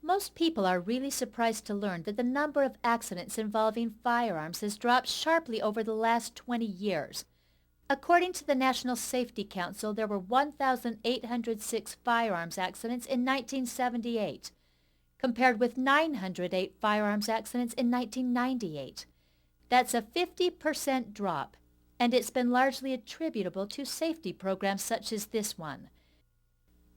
Most people are really surprised to learn that the number of accidents involving firearms has dropped sharply over the last 20 years. According to the National Safety Council, there were 1,806 firearms accidents in 1978, compared with 908 firearms accidents in 1998. That's a 50% drop, and it's been largely attributable to safety programs such as this one.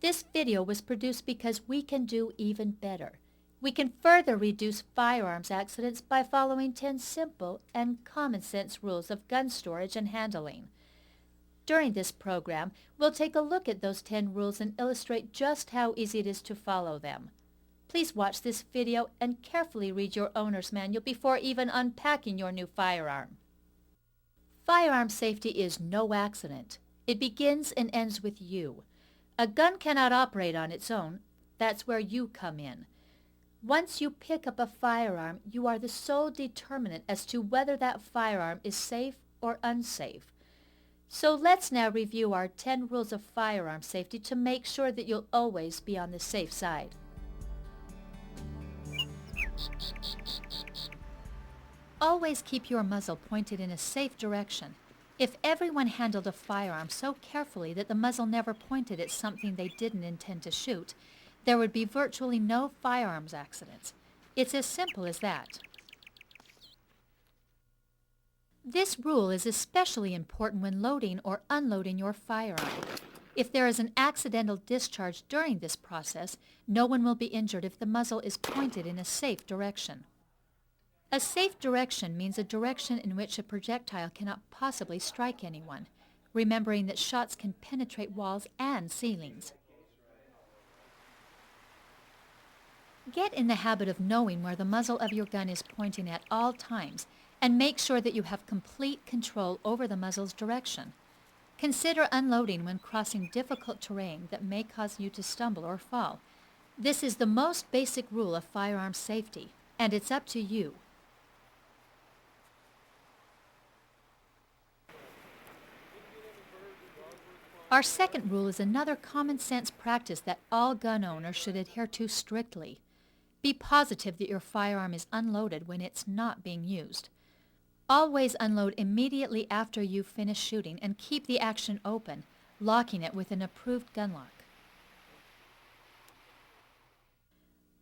This video was produced because we can do even better. We can further reduce firearms accidents by following 10 simple and common sense rules of gun storage and handling. During this program, we'll take a look at those 10 rules and illustrate just how easy it is to follow them. Please watch this video and carefully read your owner's manual before even unpacking your new firearm. Firearm safety is no accident. It begins and ends with you. A gun cannot operate on its own. That's where you come in. Once you pick up a firearm, you are the sole determinant as to whether that firearm is safe or unsafe. So let's now review our 10 rules of firearm safety to make sure that you'll always be on the safe side. Always keep your muzzle pointed in a safe direction. If everyone handled a firearm so carefully that the muzzle never pointed at something they didn't intend to shoot, there would be virtually no firearms accidents. It's as simple as that. This rule is especially important when loading or unloading your firearm. If there is an accidental discharge during this process, no one will be injured if the muzzle is pointed in a safe direction. A safe direction means a direction in which a projectile cannot possibly strike anyone, remembering that shots can penetrate walls and ceilings. Get in the habit of knowing where the muzzle of your gun is pointing at all times, and make sure that you have complete control over the muzzle's direction. Consider unloading when crossing difficult terrain that may cause you to stumble or fall. This is the most basic rule of firearm safety, and it's up to you. Our second rule is another common sense practice that all gun owners should adhere to strictly. Be positive that your firearm is unloaded when it's not being used. Always unload immediately after you finish shooting and keep the action open, locking it with an approved gun lock.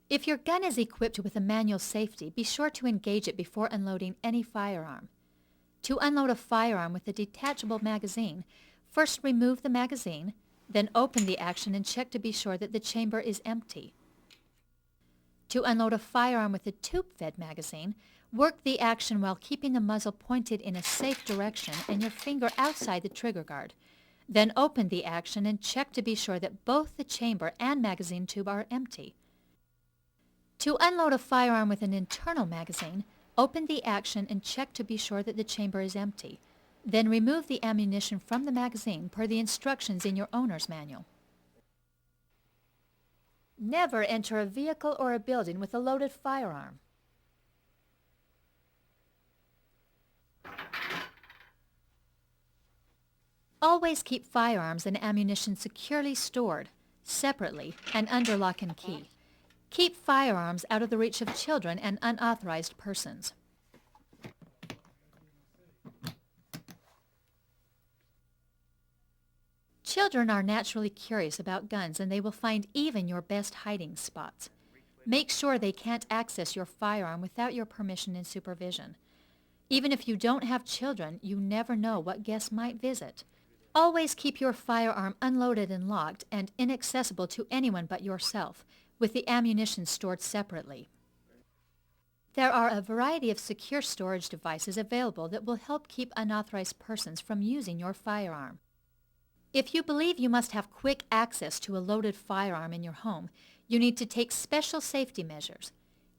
If your gun is equipped with a manual safety, be sure to engage it before unloading any firearm. To unload a firearm with a detachable magazine, first remove the magazine, then open the action and check to be sure that the chamber is empty. To unload a firearm with a tube-fed magazine, work the action while keeping the muzzle pointed in a safe direction and your finger outside the trigger guard. Then open the action and check to be sure that both the chamber and magazine tube are empty. To unload a firearm with an internal magazine, open the action and check to be sure that the chamber is empty. Then remove the ammunition from the magazine per the instructions in your owner's manual. Never enter a vehicle or a building with a loaded firearm. Always keep firearms and ammunition securely stored, separately, and under lock and key. Keep firearms out of the reach of children and unauthorized persons. Children are naturally curious about guns, and they will find even your best hiding spots. Make sure they can't access your firearm without your permission and supervision. Even if you don't have children, you never know what guests might visit. Always keep your firearm unloaded and locked and inaccessible to anyone but yourself, with the ammunition stored separately. There are a variety of secure storage devices available that will help keep unauthorized persons from using your firearm. If you believe you must have quick access to a loaded firearm in your home, you need to take special safety measures.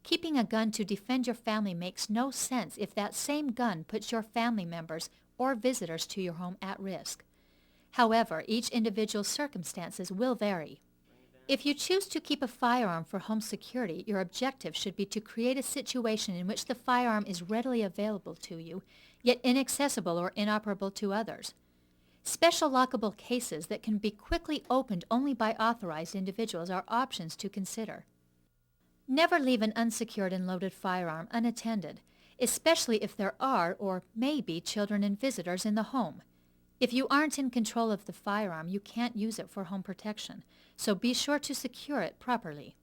Keeping a gun to defend your family makes no sense if that same gun puts your family members or visitors to your home at risk. However, each individual's circumstances will vary. If you choose to keep a firearm for home security, your objective should be to create a situation in which the firearm is readily available to you, yet inaccessible or inoperable to others. Special lockable cases that can be quickly opened only by authorized individuals are options to consider. Never leave an unsecured and loaded firearm unattended, especially if there are or may be children and visitors in the home. If you aren't in control of the firearm, you can't use it for home protection, so be sure to secure it properly.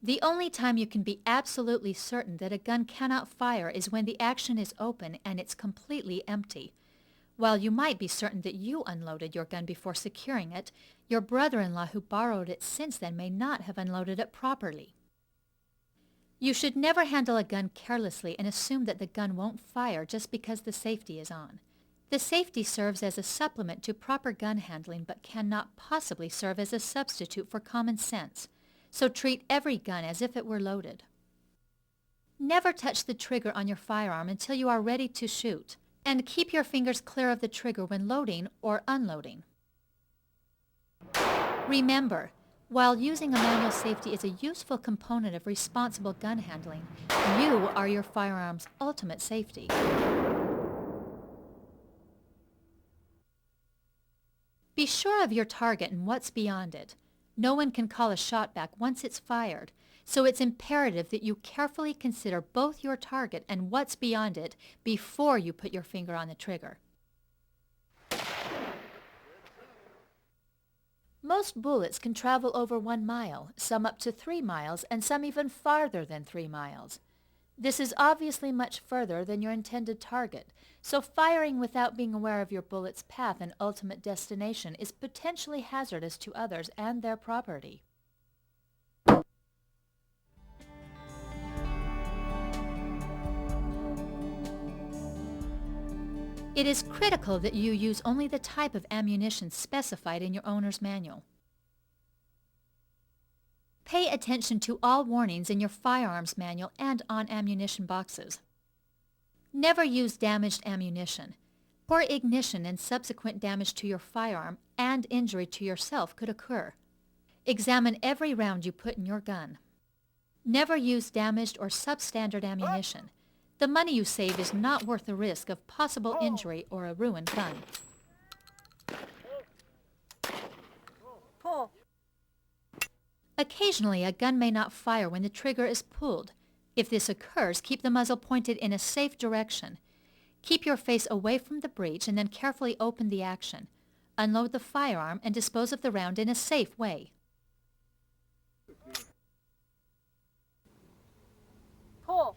The only time you can be absolutely certain that a gun cannot fire is when the action is open and it's completely empty. While you might be certain that you unloaded your gun before securing it, your brother-in-law who borrowed it since then may not have unloaded it properly. You should never handle a gun carelessly and assume that the gun won't fire just because the safety is on. The safety serves as a supplement to proper gun handling but cannot possibly serve as a substitute for common sense. So treat every gun as if it were loaded. Never touch the trigger on your firearm until you are ready to shoot, and keep your fingers clear of the trigger when loading or unloading. Remember, while using a manual safety is a useful component of responsible gun handling, you are your firearm's ultimate safety. Be sure of your target and what's beyond it. No one can call a shot back once it's fired, so it's imperative that you carefully consider both your target and what's beyond it before you put your finger on the trigger. Most bullets can travel over 1 mile, some up to 3 miles, and some even farther than 3 miles. This is obviously much further than your intended target, so firing without being aware of your bullet's path and ultimate destination is potentially hazardous to others and their property. It is critical that you use only the type of ammunition specified in your owner's manual. Pay attention to all warnings in your firearms manual and on ammunition boxes. Never use damaged ammunition. Poor ignition and subsequent damage to your firearm and injury to yourself could occur. Examine every round you put in your gun. Never use damaged or substandard ammunition. The money you save is not worth the risk of possible injury or a ruined gun. Occasionally, a gun may not fire when the trigger is pulled. If this occurs, keep the muzzle pointed in a safe direction. Keep your face away from the breech and then carefully open the action. Unload the firearm and dispose of the round in a safe way. Pull.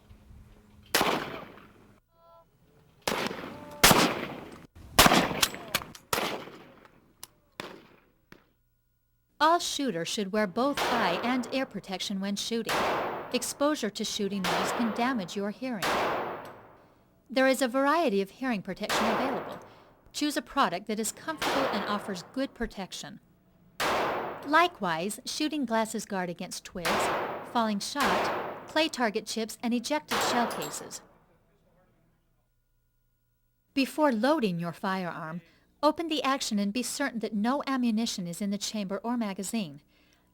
All shooters should wear both eye and ear protection when shooting. Exposure to shooting noise can damage your hearing. There is a variety of hearing protection available. Choose a product that is comfortable and offers good protection. Likewise, shooting glasses guard against twigs, falling shot, clay target chips, and ejected shell cases. Before loading your firearm, open the action and be certain that no ammunition is in the chamber or magazine.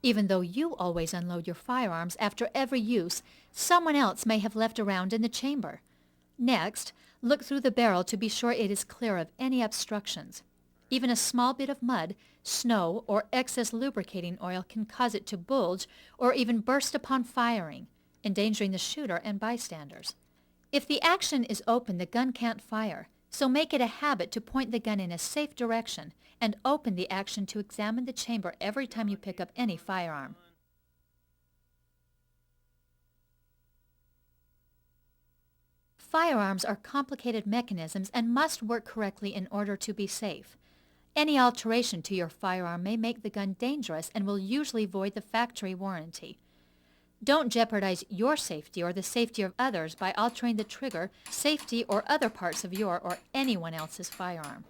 Even though you always unload your firearms after every use, someone else may have left a round in the chamber. Next, look through the barrel to be sure it is clear of any obstructions. Even a small bit of mud, snow, or excess lubricating oil can cause it to bulge or even burst upon firing, endangering the shooter and bystanders. If the action is open, the gun can't fire, so make it a habit to point the gun in a safe direction and open the action to examine the chamber every time you pick up any firearm. Firearms are complicated mechanisms and must work correctly in order to be safe. Any alteration to your firearm may make the gun dangerous and will usually void the factory warranty. Don't jeopardize your safety or the safety of others by altering the trigger, safety, or other parts of your or anyone else's firearm.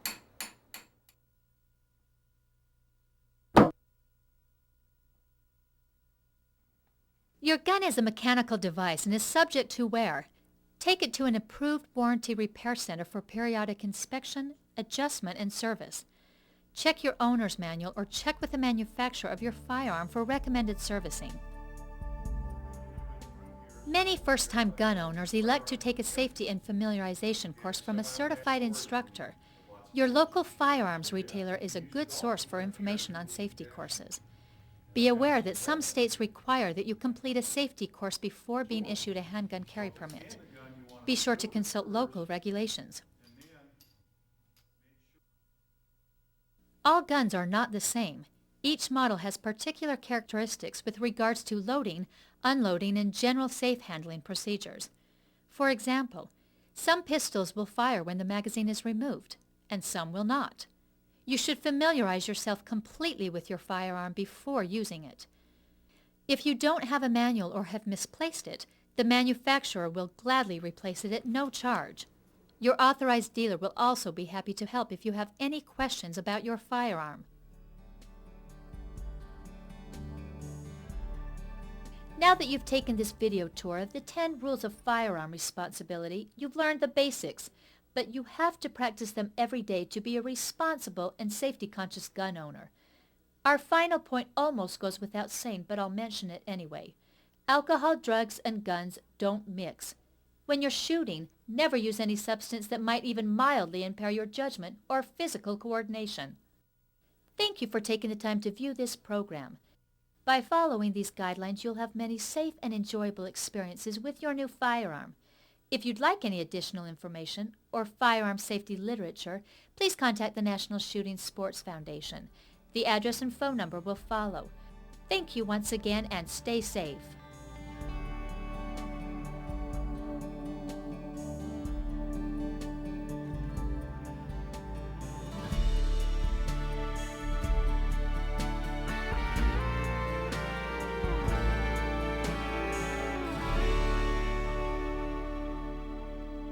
Your gun is a mechanical device and is subject to wear. Take it to an approved warranty repair center for periodic inspection, adjustment, and service. Check your owner's manual or check with the manufacturer of your firearm for recommended servicing. Many first-time gun owners elect to take a safety and familiarization course from a certified instructor. Your local firearms retailer is a good source for information on safety courses. Be aware that some states require that you complete a safety course before being issued a handgun carry permit. Be sure to consult local regulations. All guns are not the same. Each model has particular characteristics with regards to loading, unloading, and general safe handling procedures. For example, some pistols will fire when the magazine is removed, and some will not. You should familiarize yourself completely with your firearm before using it. If you don't have a manual or have misplaced it, the manufacturer will gladly replace it at no charge. Your authorized dealer will also be happy to help if you have any questions about your firearm. Now that you've taken this video tour of the 10 rules of firearm responsibility, you've learned the basics, but you have to practice them every day to be a responsible and safety-conscious gun owner. Our final point almost goes without saying, but I'll mention it anyway. Alcohol, drugs, and guns don't mix. When you're shooting, never use any substance that might even mildly impair your judgment or physical coordination. Thank you for taking the time to view this program. By following these guidelines, you'll have many safe and enjoyable experiences with your new firearm. If you'd like any additional information or firearm safety literature, please contact the National Shooting Sports Foundation. The address and phone number will follow. Thank you once again and stay safe.